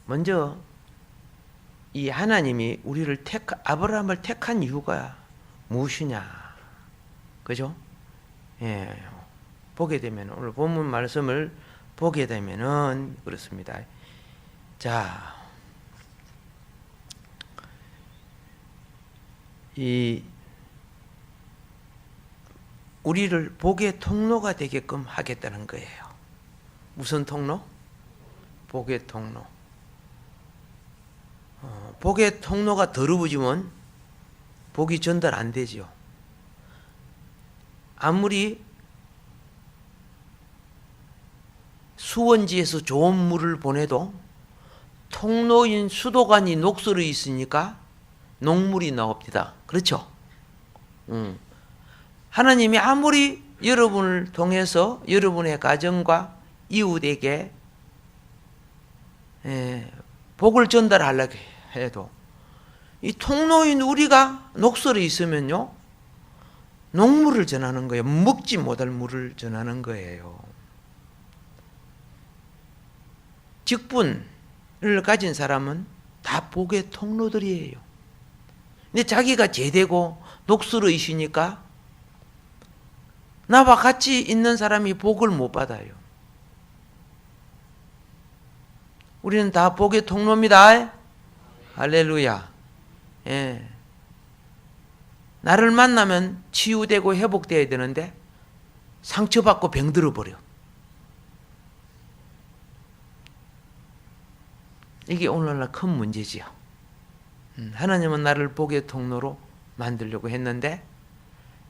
먼저 이 하나님이 우리를 아브라함을 택한 이유가 무엇이냐, 그죠? 예, 보게 되면 오늘 본문 말씀을 보게 되면은 그렇습니다. 자, 이 우리를 복의 통로가 되게끔 하겠다는 거예요. 무슨 통로? 복의 통로. 복의 통로가 더러워지면 복이 전달 안 되죠. 아무리 수원지에서 좋은 물을 보내도 통로인 수도관이 녹슬어 있으니까 녹물이 나옵니다. 그렇죠? 하나님이 아무리 여러분을 통해서 여러분의 가정과 이웃에게 복을 전달하려고 해도 이 통로인 우리가 녹슬어 있으면요, 녹물을 전하는 거예요. 먹지 못할 물을 전하는 거예요. 직분을 가진 사람은 다 복의 통로들이에요. 근데 자기가 제대고 녹슬어 있으니까 나와 같이 있는 사람이 복을 못 받아요. 우리는 다 복의 통로입니다. 할렐루야. 예. 나를 만나면 치유되고 회복되어야 되는데 상처받고 병들어 버려. 이게 오늘날 큰 문제지요. 하나님은 나를 복의 통로로 만들려고 했는데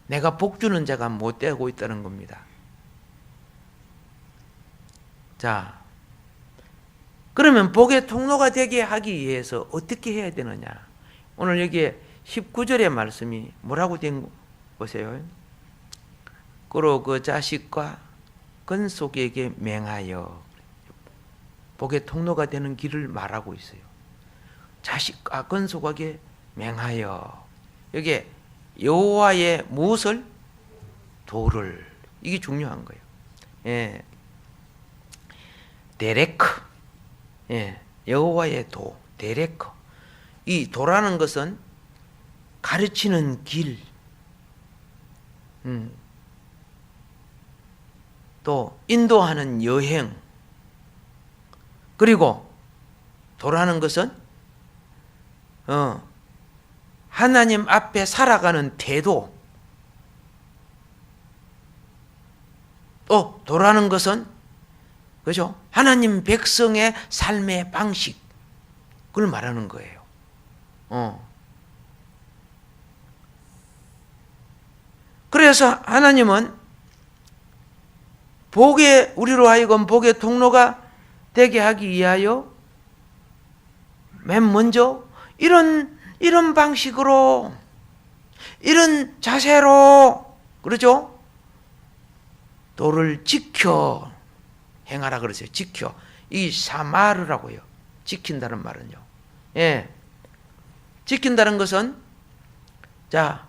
내가 복 주는 자가 못 되고 있다는 겁니다. 자, 그러면 복의 통로가 되게 하기 위해서 어떻게 해야 되느냐? 오늘 여기에 19절의 말씀이 뭐라고 된 거 보세요. 그로 그 자식과 건속에게 맹하여, 복의 통로가 되는 길을 말하고 있어요. 자식과 건속에게 맹하여. 여기에 여호와의 무엇을? 도를. 이게 중요한 거예요. 예. 데레크. 예. 여호와의 도, 데레크. 이 도라는 것은 가르치는 길, 또 인도하는 여행, 그리고 도라는 것은 하나님 앞에 살아가는 태도, 또 도라는 것은 그죠? 하나님 백성의 삶의 방식, 그걸 말하는 거예요. 그래서 하나님은 복의, 우리로 하여금 복의 통로가 되게 하기 위하여 맨 먼저 이런 방식으로, 이런 자세로, 그렇죠? 도를 지켜 행하라 그러세요. 지켜. 이 사마르라고요. 지킨다는 말은요. 예. 지킨다는 것은, 자,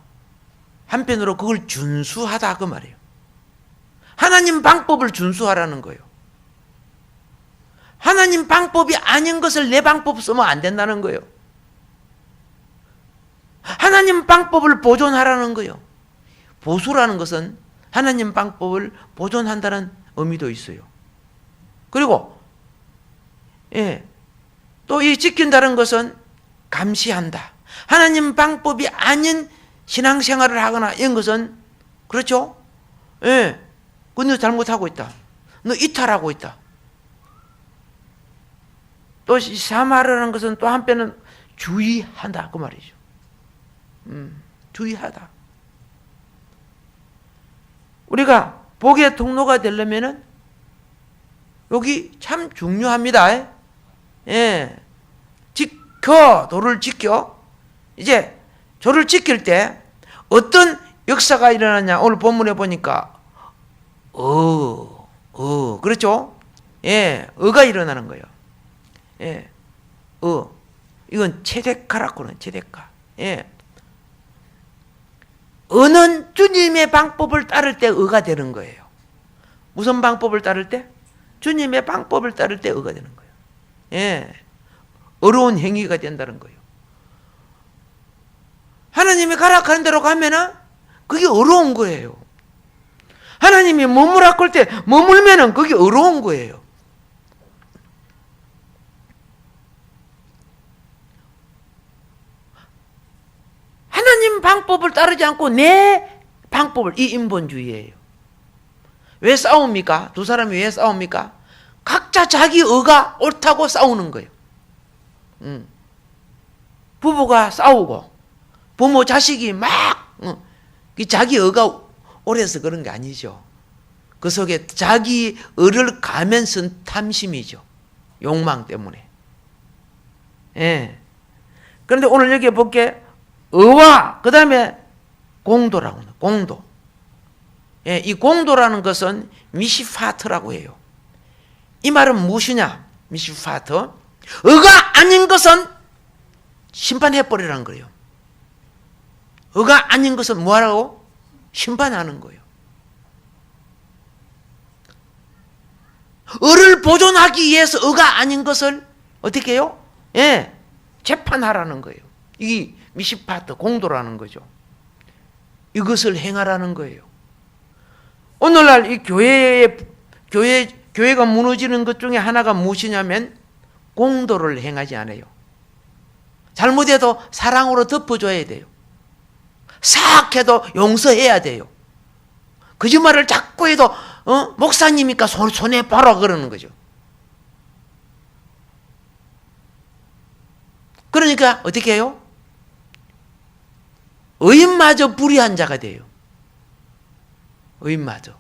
한편으로 그걸 준수하다 그 말이에요. 하나님 방법을 준수하라는 거예요. 하나님 방법이 아닌 것을 내 방법 쓰면 안 된다는 거예요. 하나님 방법을 보존하라는 거예요. 보수라는 것은 하나님 방법을 보존한다는 의미도 있어요. 그리고 또 이 지킨다는 것은 감시한다. 하나님 방법이 아닌 신앙생활을 하거나 이런 것은, 그렇죠? 예. 너 잘못하고 있다. 너 이탈하고 있다. 또 사마르라는 것은 또 한편은 주의한다 그 말이죠. 주의하다. 우리가 복의 통로가 되려면은 여기 참 중요합니다. 예. 지켜, 도를 지켜. 이제 도를 지킬 때 어떤 역사가 일어나냐? 오늘 본문에 보니까 그렇죠? 예, 가 일어나는 거예요. 예, 이건 체데카라고 하는 체데카. 예, 어는 주님의 방법을 따를 때 의가 되는 거예요. 무슨 방법을 따를 때? 주님의 방법을 따를 때 의가 되는 거예요. 예, 어려운 행위가 된다는 거예요. 하나님이 가라 하는 대로 가면은 그게 어려운 거예요. 하나님이 머무라 그럴 때 머물면은 그게 어려운 거예요. 하나님 방법을 따르지 않고 내 방법을, 이 인본주의예요. 왜 싸웁니까? 두 사람이 왜 싸웁니까? 각자 자기 의가 옳다고 싸우는 거예요. 부부가 싸우고 부모 자식이 막 자기 의가 옳아서 그런 게 아니죠. 그 속에 자기 의를 가면서 탐심이죠. 욕망 때문에. 예. 그런데 오늘 여기 볼게. 의와 그 다음에 공도라고 해요. 공도. 예, 이 공도라는 것은 미시파트라고 해요. 이 말은 무엇이냐? 미시파트. 의가 아닌 것은 심판해버리라는 거예요. 의가 아닌 것은 뭐하라고? 심판하는 거예요. 의를 보존하기 위해서 의가 아닌 것을 어떻게 해요? 예, 재판하라는 거예요. 이 미시파트, 공도라는 거죠. 이것을 행하라는 거예요. 오늘날 이 교회가 무너지는 것 중에 하나가 무엇이냐면 공도를 행하지 않아요. 잘못해도 사랑으로 덮어줘야 돼요. 사악해도 용서해야 돼요. 거짓말을 자꾸 해도 목사님이니까 손해 봐라 그러는 거죠. 그러니까 어떻게 해요? 의인마저 불의한 자가 돼요. 의인마저.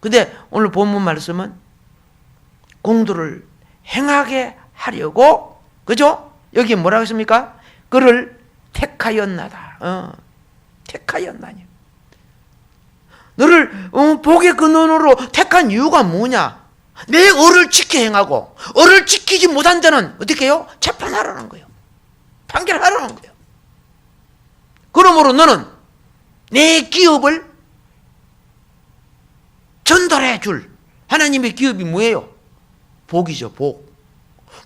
근데 오늘 본문 말씀은 공도를 행하게 하려고, 그죠? 여기 뭐라고 했습니까? 그를 택하였나다. 택하였나니. 너를 복의 근원으로 택한 이유가 뭐냐? 내 의를 지켜 행하고 의를 지키지 못한 자는 어떻게 해요? 재판하라는 거예요. 판결하라는 거예요. 그러므로 너는 내 기업을 전달해 줄 하나님의 기업이 뭐예요? 복이죠. 복.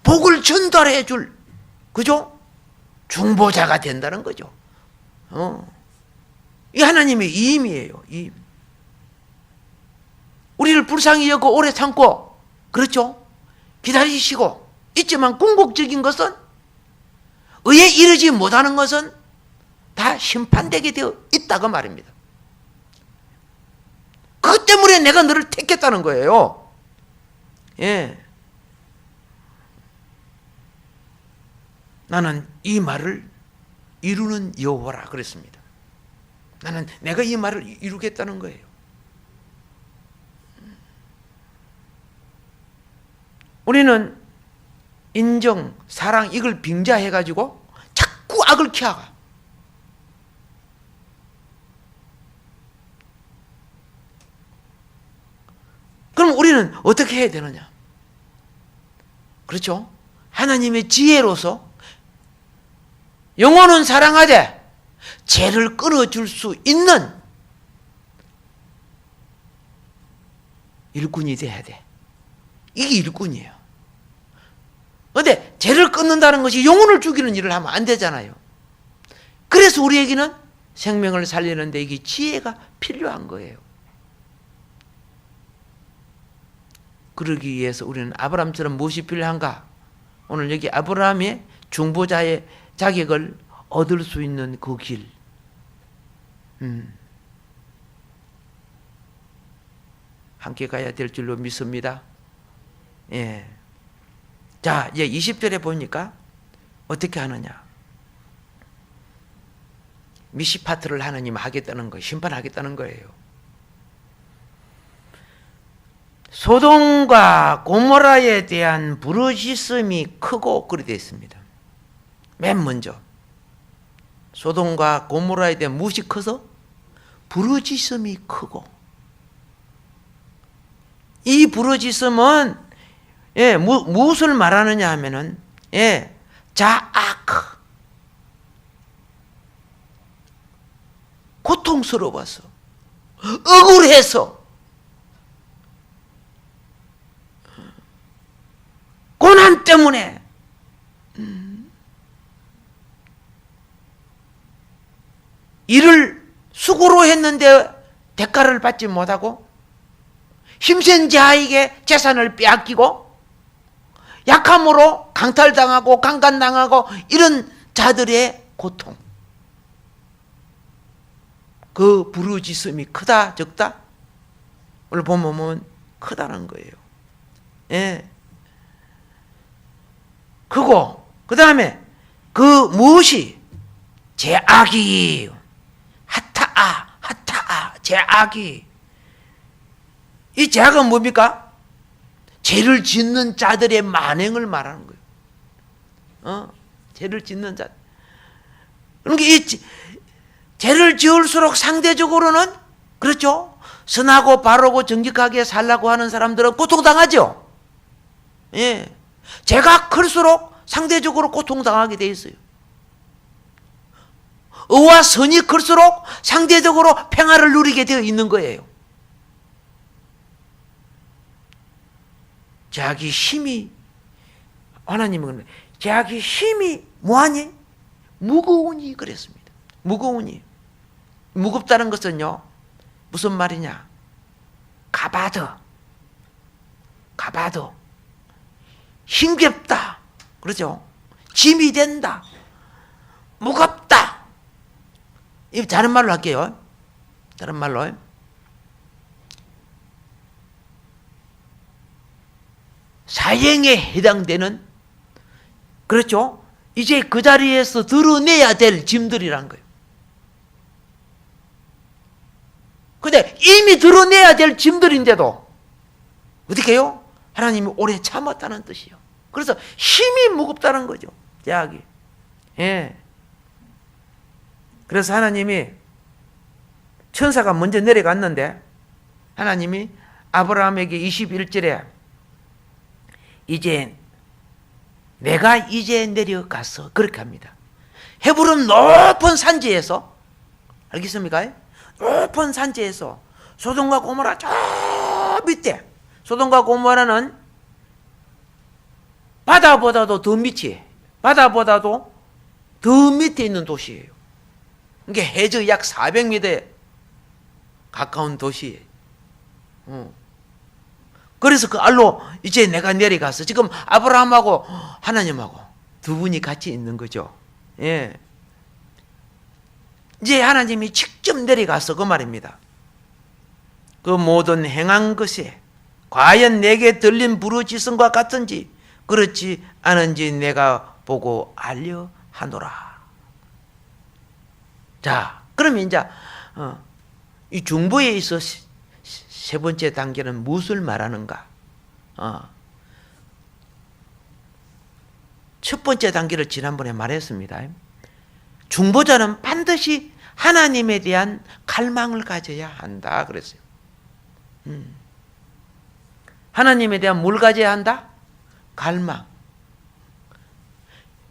복을 전달해 줄, 그죠? 중보자가 된다는 거죠. 이 하나님의 이임이에요. 이임. 우리를 불쌍히 여고 오래 참고, 그렇죠? 기다리시고 있지만 궁극적인 것은, 의에 이르지 못하는 것은 다 심판되게 되어 있다고 말입니다. 그것 때문에 내가 너를 택했다는 거예요. 예. 나는 이 말을 이루는 여호와라 그랬습니다. 나는 내가 이 말을 이루겠다는 거예요. 우리는 인정, 사랑 이걸 빙자해가지고 자꾸 악을 키워가. 그럼 우리는 어떻게 해야 되느냐? 그렇죠? 하나님의 지혜로서 영혼은 사랑하되 죄를 끊어줄 수 있는 일꾼이 돼야 돼. 이게 일꾼이에요. 그런데 죄를 끊는다는 것이 영혼을 죽이는 일을 하면 안 되잖아요. 그래서 우리에게는 생명을 살리는데 이게 지혜가 필요한 거예요. 그러기 위해서 우리는 아브라함처럼 무엇이 필요한가? 오늘 여기 아브라함의 중보자의 자격을 얻을 수 있는 그 길. 함께 가야 될 줄로 믿습니다. 예. 자, 이제 20절에 보니까 어떻게 하느냐? 미시파트를 하느님 하겠다는 거예요. 심판하겠다는 거예요. 소돔과 고모라에 대한 부르짖음이 크고 그리 되어 있습니다. 맨 먼저 소돔과 고모라에 대한 무엇이 커서? 부르짖음이 크고. 이 부르짖음은 무엇을 말하느냐 하면은 자악, 고통스러워서, 억울해서, 때문에 일을 수고로 했는데 대가를 받지 못하고 힘센 자에게 재산을 빼앗기고 약함으로 강탈당하고 강간당하고 이런 자들의 고통, 그 부르짖음이 크다 적다? 오늘 보면 크다는 거예요. 예. 크고 그 다음에 그 무엇이 죄악이 하타아 죄악이, 이 죄악은 뭡니까? 죄를 짓는 자들의 만행을 말하는 거예요. 죄를 짓는 자. 그러니까 이 죄를 지을수록 상대적으로는 그렇죠. 선하고 바르고 정직하게 살라고 하는 사람들은 고통당하죠. 예. 죄가 클수록 상대적으로 고통당하게 돼 있어요. 의와 선이 클수록 상대적으로 평화를 누리게 되어 있는 거예요. 자기 힘이, 하나님은 자기 힘이 뭐하니? 무거우니 그랬습니다. 무거우니. 무겁다는 것은요, 무슨 말이냐? 가바더. 힘겹다. 그렇죠? 짐이 된다. 무겁다. 이 다른 말로 할게요. 다른 말로. 사형에 해당되는, 그렇죠? 이제 그 자리에서 드러내야 될 짐들이란 거예요. 근데 이미 드러내야 될 짐들인데도 어떻게 해요? 하나님이 오래 참았다는 뜻이요. 그래서 힘이 무겁다는 거죠. 죄악이. 예. 그래서 하나님이 천사가 먼저 내려갔는데 하나님이 아브라함에게 21절에 내가 이제 내려가서 그렇게 합니다. 헤브론 높은 산지에서, 알겠습니까? 높은 산지에서 소돔과 고모라 저 밑에, 소돔과 고모라는 바다보다도 더 밑에 있는 도시예요. 이게 해저 약 400m에 가까운 도시예요. 그래서 그 알로 이제 내가 내려가서 지금 아브라함하고 하나님하고 두 분이 같이 있는 거죠. 예. 이제 하나님이 직접 내려가서 그 말입니다. 그 모든 행한 것이 과연 내게 들린 부르짖음과 같은지 그렇지 않은지 내가 보고 알려 하노라. 자, 그러면 이제 이 중보에 있어 세 번째 단계는 무엇을 말하는가? 첫 번째 단계를 지난번에 말했습니다. 중보자는 반드시 하나님에 대한 갈망을 가져야 한다 그랬어요. 하나님에 대한 뭘 가져야 한다? 갈망.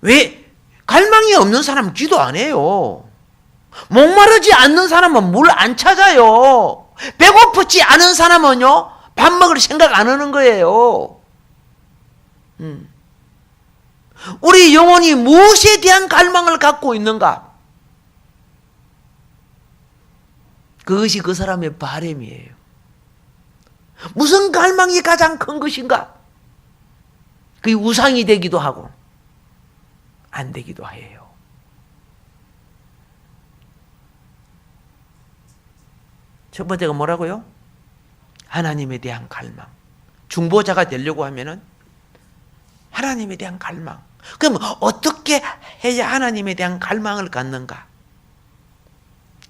왜? 갈망이 없는 사람은 기도 안 해요. 목마르지 않는 사람은 물 안 찾아요. 배고프지 않은 사람은요, 밥 먹을 생각 안 하는 거예요. 우리 영혼이 무엇에 대한 갈망을 갖고 있는가? 그것이 그 사람의 바람이에요. 무슨 갈망이 가장 큰 것인가? 그게 우상이 되기도 하고 안 되기도 해요. 첫 번째가 뭐라고요? 하나님에 대한 갈망. 중보자가 되려고 하면은 하나님에 대한 갈망. 그럼 어떻게 해야 하나님에 대한 갈망을 갖는가?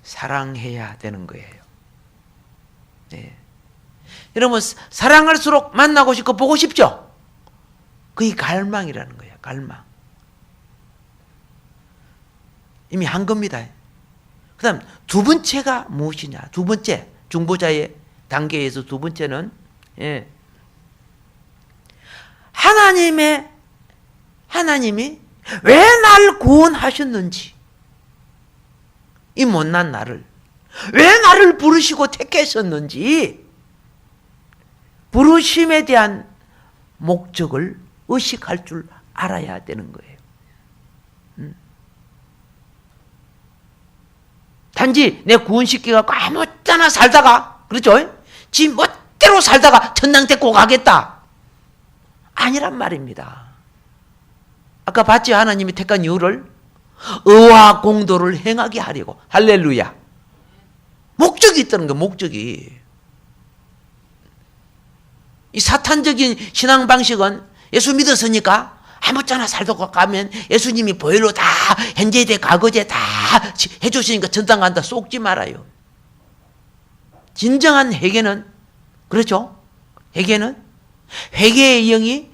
사랑해야 되는 거예요. 네. 여러분, 사랑할수록 만나고 싶고 보고 싶죠? 그게 갈망이라는 거예요. 갈망. 이미 한 겁니다. 그 다음 두 번째가 무엇이냐? 두 번째, 중보자의 단계에서 두 번째는 하나님이 왜 날 구원하셨는지, 이 못난 나를 왜 나를 부르시고 택하셨는지, 부르심에 대한 목적을 의식할 줄 알아야 되는 거예요. 단지 내 구원시켜갖고 아무렇게나 살다가, 그렇죠? 지 멋대로 살다가 천당 데리고 가겠다, 아니란 말입니다. 아까 봤지? 하나님이 택한 이유를 의와 공도를 행하게 하려고. 할렐루야. 목적이 있다는 거예요. 목적이. 이 사탄적인 신앙 방식은 예수 믿었으니까 아무렇게나 살다가 가면 예수님이 보혈로 다 현재대 과거제 다 해주시니까 천당 간다. 속지 말아요. 진정한 회개는, 그렇죠? 회개는 회개의 영이,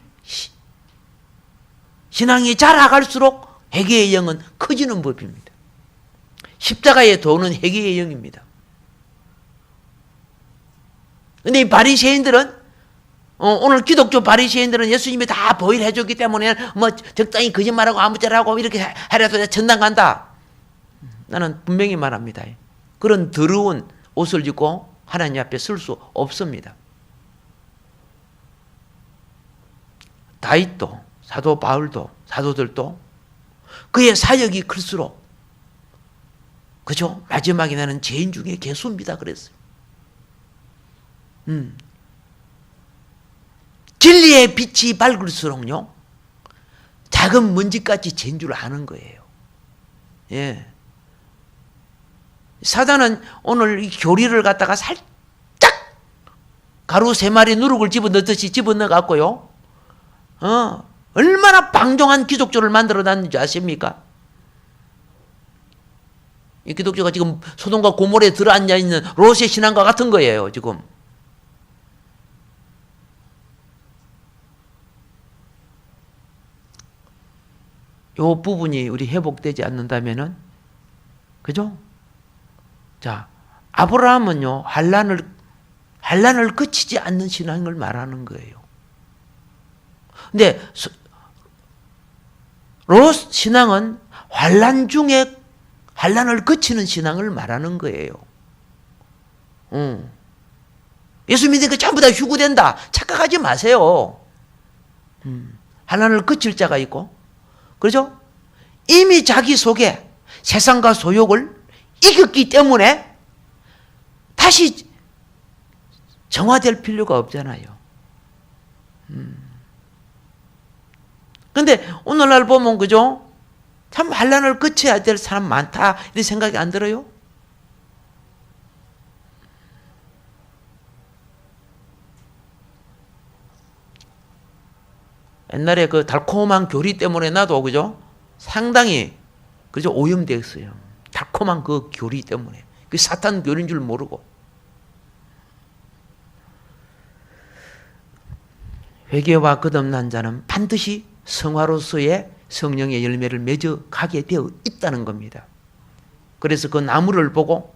신앙이 자라갈수록 회개의 영은 커지는 법입니다. 십자가의 도는 회개의 영입니다. 근데 이 바리새인들은, 오늘 기독교 바리새인들은 예수님이 다 보혈해 줬기 때문에 뭐 적당히 거짓말하고 아무짝하고 이렇게 하려도 천당 간다. 나는 분명히 말합니다. 그런 더러운 옷을 입고 하나님 앞에 설 수 없습니다. 다윗도, 사도 바울도, 사도들도 그의 사역이 클수록, 그죠? 마지막에 나는 죄인 중에 괴수입니다 그랬어요. 진리의 빛이 밝을수록요, 작은 먼지같이 죄인 줄 아는 거예요. 예. 사단은 오늘 이 교리를 갖다가 살짝 가루 3마리 누룩을 집어넣듯이 집어넣어갖고요, 얼마나 방종한 기독교를 만들어놨는지 아십니까? 이 기독교가 지금 소돔과 고모라에 들어앉아 있는 롯의 신앙과 같은 거예요, 지금. 요 부분이 우리 회복되지 않는다면은, 그죠? 자, 아브라함은요, 환란을 그치지 않는 신앙을 말하는 거예요. 근데 롯 신앙은 환란 중에 환란을 그치는 신앙을 말하는 거예요. 예수 믿으니까 전부 다 휴구된다, 착각하지 마세요. 환란을 그칠 자가 있고, 그렇죠? 이미 자기 속에 세상과 소욕을 이겼기 때문에 다시 정화될 필요가 없잖아요. 근데 오늘날 보면, 그죠? 참 환란을 거쳐야 될 사람 많다, 이런 생각이 안 들어요? 옛날에 그 달콤한 교리 때문에 나도, 그죠? 상당히, 그죠? 오염되었어요. 달콤한 그 교리 때문에. 그 사탄 교리인 줄 모르고. 회개와 거듭난 자는 반드시 성화로서의 성령의 열매를 맺어 가게 되어 있다는 겁니다. 그래서 그 나무를 보고,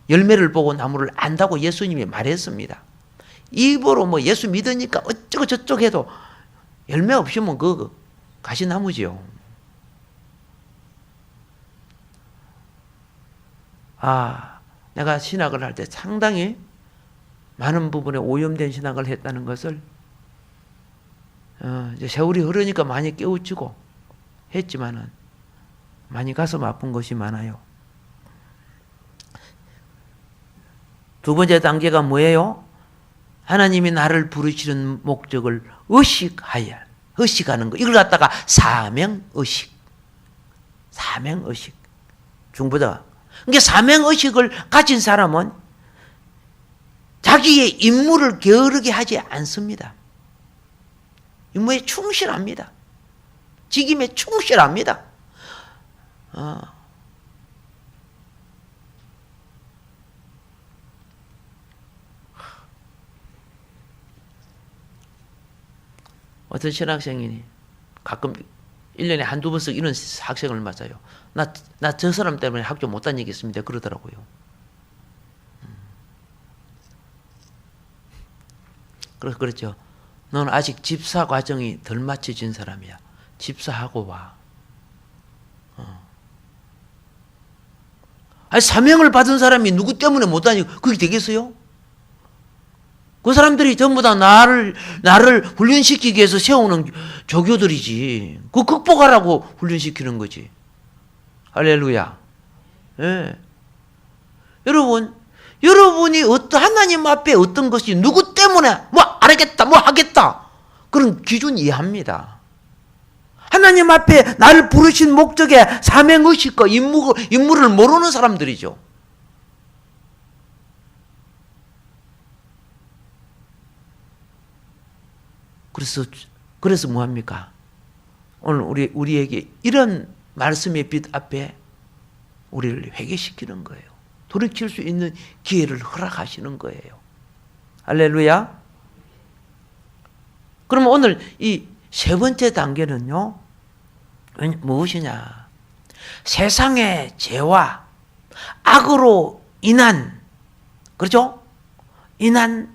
열매를 보고 나무를 안다고 예수님이 말했습니다. 입으로 뭐 예수 믿으니까 어쩌고 저쩌고 해도 열매 없으면 그 가시나무지요. 내가 신학을 할 때 상당히 많은 부분에 오염된 신학을 했다는 것을 이제 세월이 흐르니까 많이 깨우치고 했지만은 많이 가슴 아픈 것이 많아요. 두 번째 단계가 뭐예요? 하나님이 나를 부르시는 목적을 의식하는 거. 이걸 갖다가 사명의식. 중보자. 그러니까 사명의식을 가진 사람은 자기의 임무를 게으르게 하지 않습니다. 임무에 충실합니다. 직임에 충실합니다. 어떤 신학생이 가끔 1년에 한두 번씩 이런 학생을 맞아요. 나 저 사람 때문에 학교 못 다니겠습니다. 그러더라고요. 그래서 그랬죠. 너는 아직 집사 과정이 덜 마쳐진 사람이야. 집사하고 와. 아니, 사명을 받은 사람이 누구 때문에 못 다니고 그게 되겠어요? 그 사람들이 전부 다 나를 훈련시키기 위해서 세우는 조교들이지. 그 극복하라고 훈련시키는 거지. 할렐루야. 예. 여러분이 하나님 앞에 어떤 것이 누구 때문에 안 하겠다, 하겠다. 그런 기준 이해합니다. 하나님 앞에 나를 부르신 목적에 사명의식과 임무를 모르는 사람들이죠. 그래서 뭐합니까? 오늘 우리에게 이런 말씀의 빛 앞에 우리를 회개시키는 거예요. 돌이킬 수 있는 기회를 허락하시는 거예요. 할렐루야. 그러면 오늘 이 세 번째 단계는요, 무엇이냐? 세상의 죄와 악으로 인한, 그렇죠? 인한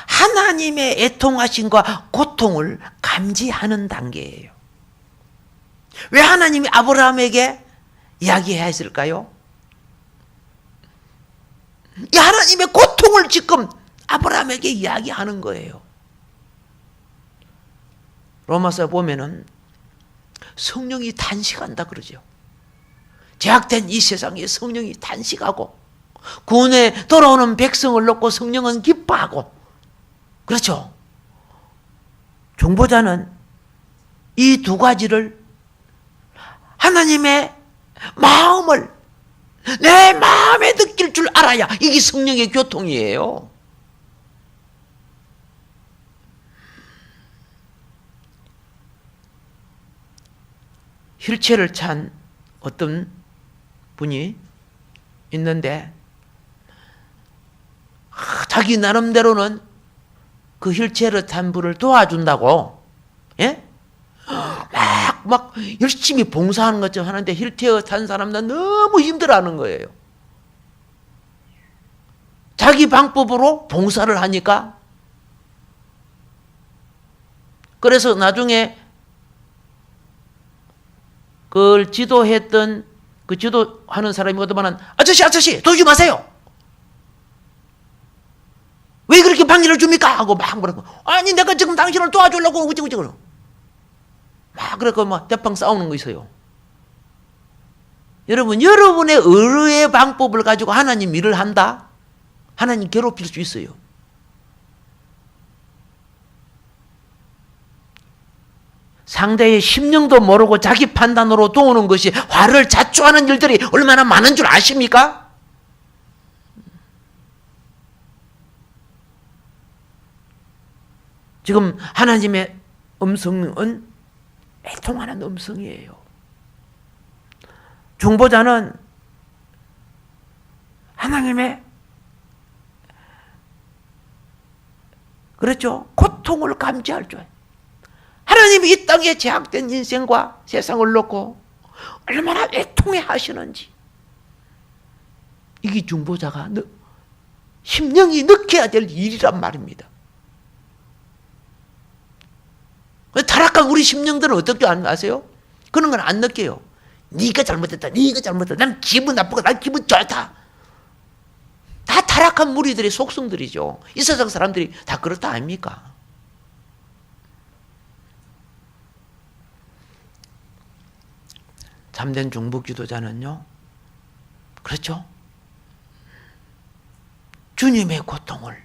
하나님의 애통하심과 고통을 감지하는 단계예요. 왜 하나님이 아브라함에게 이야기해야 했을까요? 이 하나님의 고통을 지금 아브라함에게 이야기하는 거예요. 로마서 보면은 성령이 단식한다 그러죠. 제약된 이 세상에 성령이 단식하고 구원에 돌아오는 백성을 놓고 성령은 기뻐하고, 그렇죠. 중보자는 이 두 가지를 하나님의 마음을 내 마음에 느낄 줄 알아야 이게 성령의 교통이에요. 휠체어를 찬 어떤 분이 있는데 자기 나름대로는 그 휠체어를 탄 분을 도와준다고, 예? 막 열심히 봉사하는 것처럼 하는데 휠체어 탄 사람들은 너무 힘들어하는 거예요. 자기 방법으로 봉사를 하니까. 그래서 나중에 그걸 지도했던 그 지도하는 사람이 오더만은 아저씨 도와주지 마세요. 왜 그렇게 방해를 줍니까? 하고 막 그러고, 아니 내가 지금 당신을 도와주려고 어쩌고 막 그렇고 막 대빵 싸우는 거 있어요. 여러분의 의뢰의 방법을 가지고 하나님 일을 한다? 하나님 괴롭힐 수 있어요. 상대의 심령도 모르고 자기 판단으로 도우는 것이 화를 자초하는 일들이 얼마나 많은 줄 아십니까? 지금 하나님의 음성은 애통하는 음성이에요. 중보자는 하나님의, 그렇죠, 고통을 감지할 줄. 하나님이 이 땅에 제약된 인생과 세상을 놓고 얼마나 애통해 하시는지, 이게 중보자가 심령이 느껴야 될 일이란 말입니다. 타락한 우리 심령들은 어떻게 아세요? 그런 건 안 느껴요. 네가 잘못했다, 난 기분 나쁘고 난 기분 좋다. 다 타락한 무리들의 속성들이죠. 이 세상 사람들이 다 그렇다 아닙니까? 참된 중보 기도자는요, 그렇죠? 주님의 고통을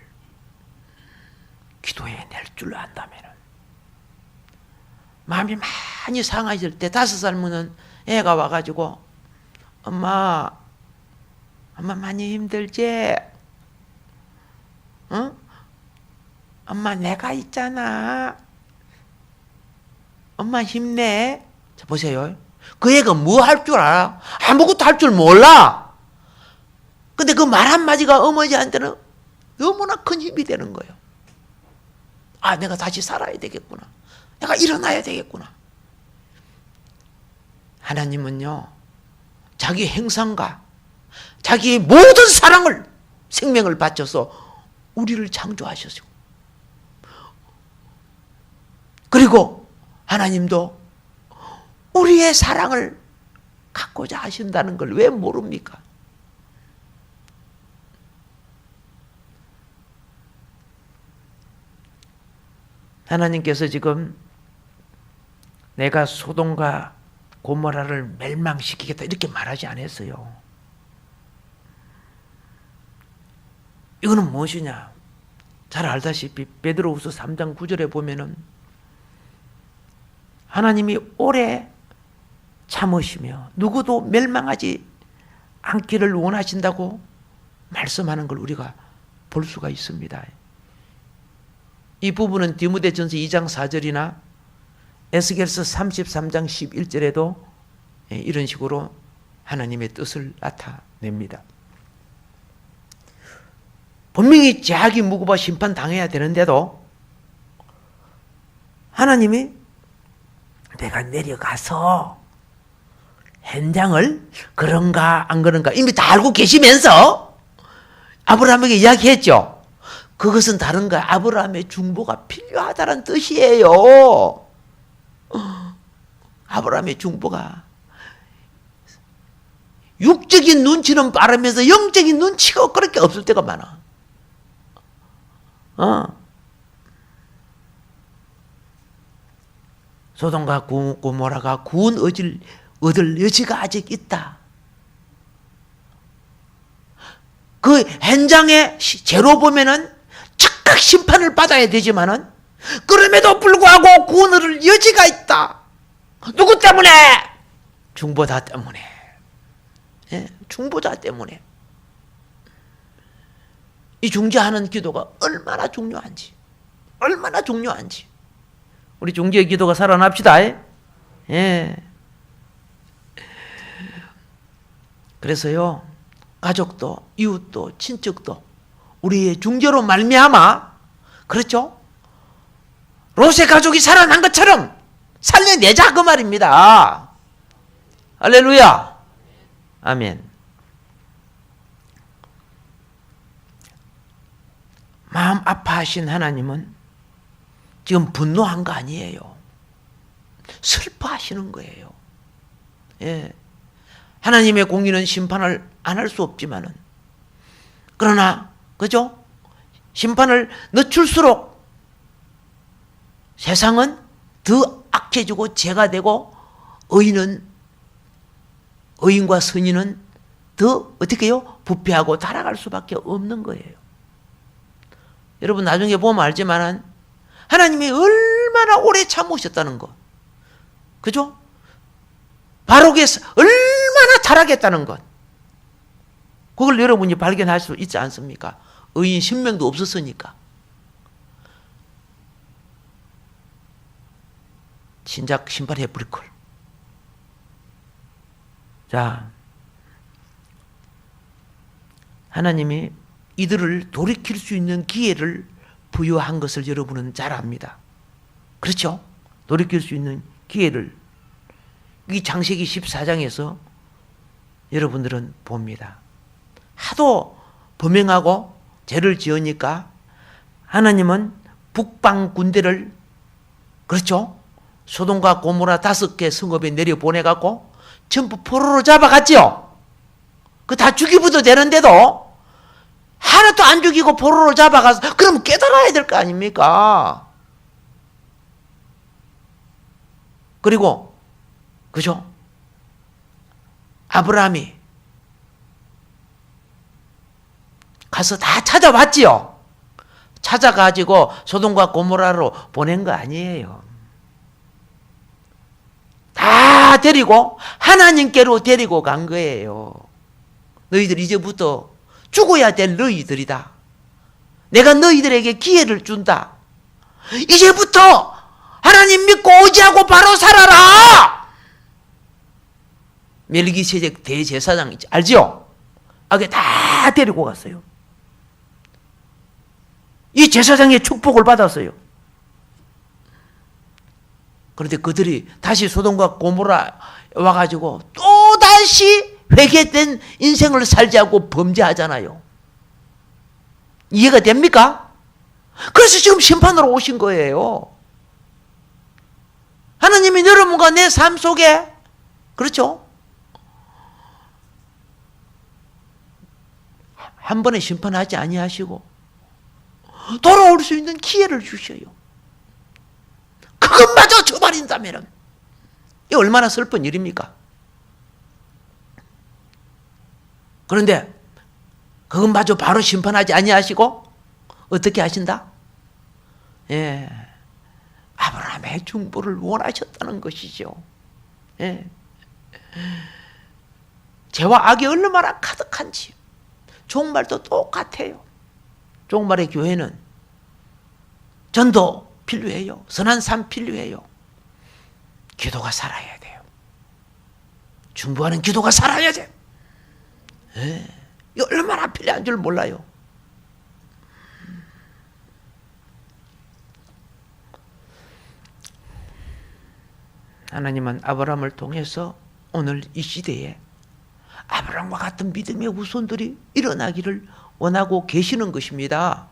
기도해 낼 줄 안다면 마음이 많이 상하실 때 5살 먹는 애가 와가지고 엄마 많이 힘들지? 응? 엄마 내가 있잖아. 엄마 힘내. 자, 보세요. 그 애가 뭐 할 줄 알아? 아무것도 할 줄 몰라. 근데 그 말 한마디가 어머니한테는 너무나 큰 힘이 되는 거예요. 아, 내가 다시 살아야 되겠구나. 내가 일어나야 되겠구나. 하나님은요, 자기 행상과 자기의 모든 사랑을, 생명을 바쳐서 우리를 창조하셨어요. 그리고 하나님도 우리의 사랑을 갖고자 하신다는 걸 왜 모릅니까? 하나님께서 지금 내가 소돔과 고모라를 멸망시키겠다 이렇게 말하지 않았어요. 이거는 무엇이냐? 잘 알다시피 베드로후서 3장 9절에 보면은 하나님이 오래 참으시며 누구도 멸망하지 않기를 원하신다고 말씀하는 걸 우리가 볼 수가 있습니다. 이 부분은 디모데전서 2장 4절이나 에스겔서 33장 11절에도 이런 식으로 하나님의 뜻을 나타냅니다. 분명히 죄악이 무고봐 심판당해야 되는데도 하나님이 내가 내려가서 현장을 그런가 안 그런가 이미 다 알고 계시면서 아브라함에게 이야기했죠. 그것은 다른 거야. 아브라함의 중보가 필요하다는 뜻이에요. 아브라함의 중보가 육적인 눈치는 빠르면서 영적인 눈치가 그렇게 없을 때가 많아. 소돔과 고모라가 구원 얻을 여지가 아직 있다. 그 현장의 죄로 보면은 즉각 심판을 받아야 되지만은 그럼에도 불구하고 구원 얻을 여지가 있다. 누구 때문에? 중보자 때문에. 예, 중보자 때문에. 이 중재하는 기도가 얼마나 중요한지. 우리 중재의 기도가 살아납시다. 예. 그래서요, 가족도, 이웃도, 친척도 우리의 중재로 말미암아, 그렇죠? 롯의 가족이 살아난 것처럼 살려내자 그 말입니다. 할렐루야. 아멘. 마음 아파하신 하나님은 지금 분노한 거 아니에요. 슬퍼하시는 거예요. 예. 하나님의 공의는 심판을 안 할 수 없지만은, 그러나, 그죠? 심판을 늦출수록 세상은 더 악해지고 죄가 되고, 의인과 선인은 더 어떻게 해요? 부패하고 타락할 수밖에 없는 거예요. 여러분 나중에 보면 알지만은 하나님이 얼마나 오래 참으셨다는 거, 그죠? 바로게 얼마나 타락했다는 것, 그걸 여러분이 발견할 수 있지 않습니까? 의인 10명도 없었으니까. 진작 심판해 버릴 걸. 자, 하나님이 이들을 돌이킬 수 있는 기회를 부여한 것을 여러분은 잘 압니다. 그렇죠? 돌이킬 수 있는 기회를 이 창세기 14장에서 여러분들은 봅니다. 하도 범행하고 죄를 지으니까 하나님은 북방 군대를, 그렇죠? 소돔과 고모라 5개 성읍에 내려보내갖고 전부 포로로 잡아갔죠. 그 다 죽이부도 되는데도 하나도 안 죽이고 포로로 잡아가서, 그럼 깨달아야 될 거 아닙니까? 그리고, 그죠? 아브라함이 가서 다 찾아왔지요. 찾아가지고 소돔과 고모라로 보낸 거 아니에요. 다 데리고 하나님께로 데리고 간 거예요. 너희들 이제부터 죽어야 될 너희들이다. 내가 너희들에게 기회를 준다. 이제부터 하나님 믿고 의지하고 바로 살아라. 멜기세덱 대제사장 알죠? 아게 다 데리고 갔어요. 이 제사장의 축복을 받았어요. 그런데 그들이 다시 소돔과 고모라 와가지고 또다시 회개된 인생을 살자고 범죄하잖아요. 이해가 됩니까? 그래서 지금 심판으로 오신 거예요. 하나님이 여러분과 내 삶 속에, 그렇죠? 한 번에 심판하지 아니하시고 돌아올 수 있는 기회를 주셔요. 그것마저 저버린다면 이 얼마나 슬픈 일입니까? 그런데 그것마저 바로 심판하지 아니하시고 어떻게 하신다? 예, 아브라함의 중보를 원하셨다는 것이죠. 예. 죄와 악이 얼마나 가득한지 종말도 똑같아요. 종말의 교회는 전도 필요해요. 선한 삶 필요해요. 기도가 살아야 돼요. 중보하는 기도가 살아야 돼요. 예. 이 얼마나 필요한 줄 몰라요. 하나님은 아브라함을 통해서 오늘 이 시대에 아브라함과 같은 믿음의 후손들이 일어나기를 원하고 계시는 것입니다.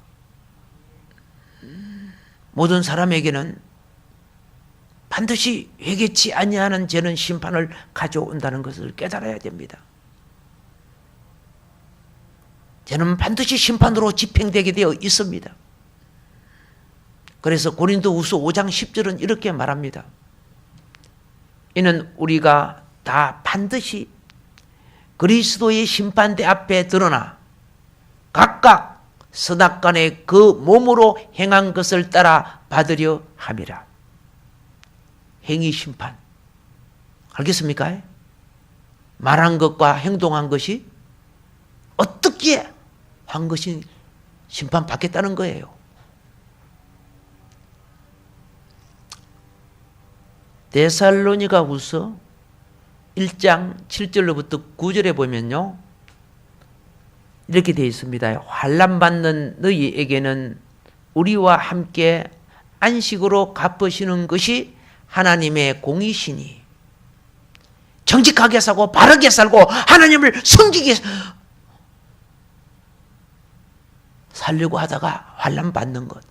모든 사람에게는 반드시 회개치 아니하는 죄는 심판을 가져온다는 것을 깨달아야 됩니다. 죄는 반드시 심판으로 집행되게 되어 있습니다. 그래서 고린도후서 5장 10절은 이렇게 말합니다. 이는 우리가 다 반드시 그리스도의 심판대 앞에 드러나 각각 선악간에 그 몸으로 행한 것을 따라 받으려 함이라. 행위 심판. 알겠습니까? 말한 것과 행동한 것이 어떻게 한 것이 심판받겠다는 거예요. 데살로니가후서 1장 7절로부터 9절에 보면요, 이렇게 되어 있습니다. 환난 받는 너희에게는 우리와 함께 안식으로 갚으시는 것이 하나님의 공이시니 정직하게 살고 바르게 살고 하나님을 섬기게 살려고 하다가 환난 받는 것,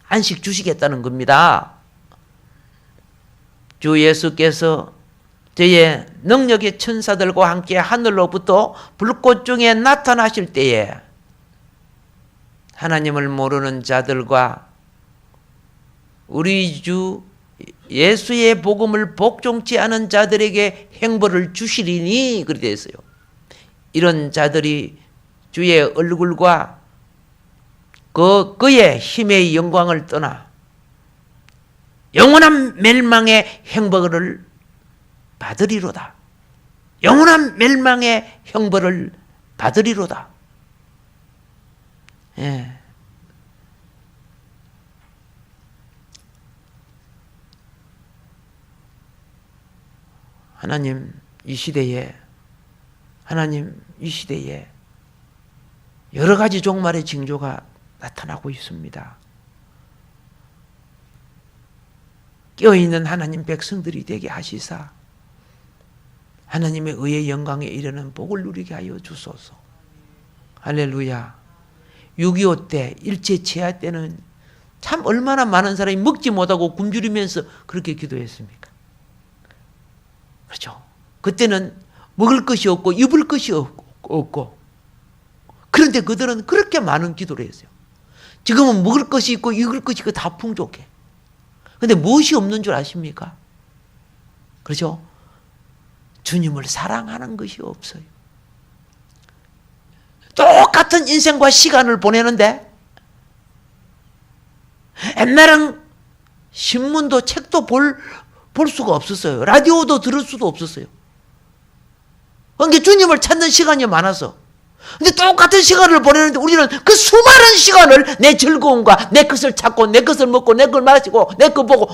안식 주시겠다는 겁니다. 주 예수께서 저의 능력의 천사들과 함께 하늘로부터 불꽃 중에 나타나실 때에 하나님을 모르는 자들과 우리 주 예수의 복음을 복종치 않은 자들에게 행벌을 주시리니 그렇게 되어 있어요. 이런 자들이 주의 얼굴과 그의 힘의 영광을 떠나 영원한 멸망의 형벌을 받으리로다. 영원한 멸망의 형벌을 받으리로다. 예. 하나님 이 시대에 여러 가지 종말의 징조가 나타나고 있습니다. 깨어있는 하나님 백성들이 되게 하시사 하나님의 의의 영광에 이르는 복을 누리게 하여 주소서. 할렐루야. 6.25 때 일제치하 때는 참 얼마나 많은 사람이 먹지 못하고 굶주리면서 그렇게 기도했습니까? 그렇죠. 그때는 먹을 것이 없고 입을 것이 없고 그런데 그들은 그렇게 많은 기도를 했어요. 지금은 먹을 것이 있고 입을 것이 있고 다 풍족해. 그런데 무엇이 없는 줄 아십니까? 그렇죠? 주님을 사랑하는 것이 없어요. 똑같은 인생과 시간을 보내는데 옛날은 신문도 책도 볼 수가 없었어요. 라디오도 들을 수도 없었어요. 그러니까 주님을 찾는 시간이 많아서. 근데 똑같은 시간을 보내는데 우리는 그 수많은 시간을 내 즐거움과 내 것을 찾고 내 것을 먹고 내 걸 마시고 내 걸 보고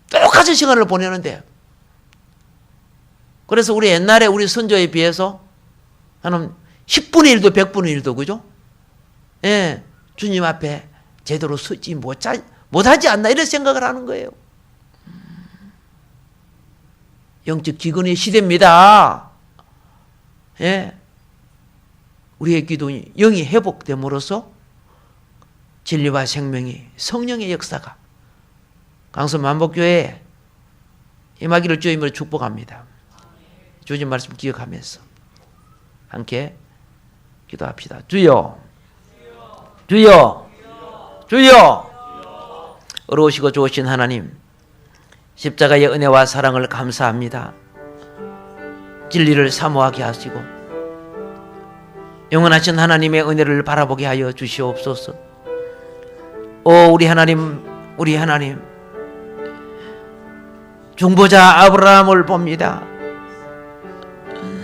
똑같은 시간을 보내는데, 그래서 우리 옛날에 우리 선조에 비해서 한 10분의 1도 100분의 1도 그죠? 예, 주님 앞에 제대로 서지 못하지 않나 이런 생각을 하는 거예요. 영적 기근의 시대입니다. 예. 우리의 기도는 영이 회복됨으로써 진리와 생명이 성령의 역사가 강서 만복교회에 임하기를 주님으로 축복합니다. 주님 말씀 기억하면서 함께 기도합시다. 주여, 주여, 주여. 어려우시고 좋으신 하나님, 십자가의 은혜와 사랑을 감사합니다. 진리를 사모하게 하시고 영원하신 하나님의 은혜를 바라보게 하여 주시옵소서. 오 우리 하나님, 우리 하나님, 중보자 아브라함을 봅니다.